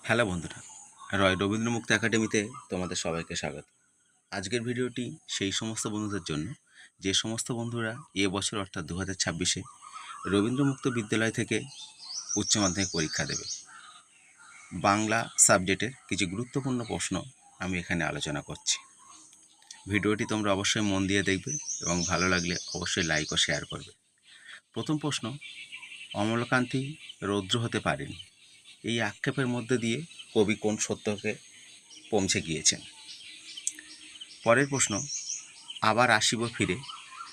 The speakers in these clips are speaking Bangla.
হ্যালো বন্ধুরা, রয় রবীন্দ্রমুক্ত একাডেমিতে তোমাদের সবাইকে স্বাগত। আজকের ভিডিওটি সেই সমস্ত বন্ধুদের জন্য যে সমস্ত বন্ধুরা এবছর অর্থাৎ 2026-এ রবীন্দ্রমুক্ত বিদ্যালয় থেকে উচ্চ মাধ্যমিক পরীক্ষা দেবে। বাংলা সাবজেক্টের কিছু গুরুত্বপূর্ণ প্রশ্ন আমি এখানে আলোচনা করছি। ভিডিওটি তোমরা অবশ্যই মন দিয়ে দেখবে এবং ভালো লাগলে অবশ্যই লাইক ও শেয়ার করবে। প্রথম প্রশ্ন, অমলকান্তি রৌদ্র হতে পারেনি, এই আক্ষেপের মধ্যে দিয়ে কবি কোন সত্যকে পৌঁছে গিয়েছেন? পরের প্রশ্ন, আবার আসিব ফিরে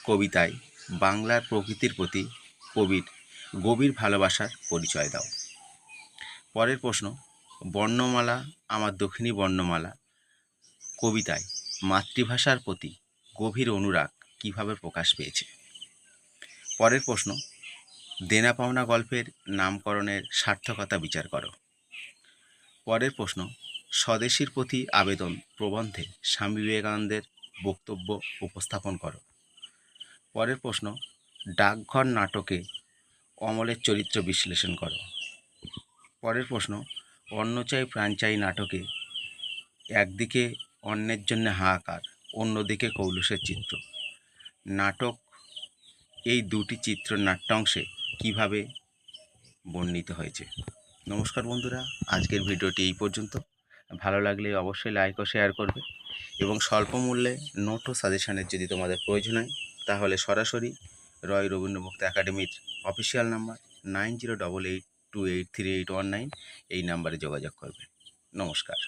কবিতায় বাংলার প্রকৃতির প্রতি কবির গভীর ভালোবাসার পরিচয় দাও। পরের প্রশ্ন, বর্ণমালা আমার দক্ষিণী বর্ণমালা কবিতায় মাতৃভাষার প্রতি গভীর অনুরাগ কিভাবে প্রকাশ পেয়েছে? পরের প্রশ্ন, দেনা পাওনা গল্পের নামকরণের সার্থকতা বিচার করো। পরের প্রশ্ন, স্বদেশীর প্রতি আবেদন প্রবন্ধে স্বামী বিবেকানন্দের বক্তব্য উপস্থাপন করো। পরের প্রশ্ন, ডাকঘর নাটকে অমলের চরিত্র বিশ্লেষণ করো। পরের প্রশ্ন, অন্ন চাই প্রাণ চাই নাটকে একদিকে অন্যের জন্য হাহাকার, অন্যদিকে কৌলুসের চিত্র। নাটক এই দুটি চিত্র নাট্যাংশে কিভাবে বর্ণিত হয়েছে? নমস্কার বন্ধুরা, আজকের ভিডিওটি এই পর্যন্ত। ভালো লাগলে অবশ্যই লাইক ও শেয়ার করবে এবং স্বল্প মূল্যে নোট ও সাজেশনের যদি তোমাদের প্রয়োজন হয় তাহলে সরাসরি রয় রবীন্দ্রমুক্ত একাডেমির অফিসিয়াল নাম্বার 9088283819 এই নাম্বারে যোগাযোগ করবে। নমস্কার।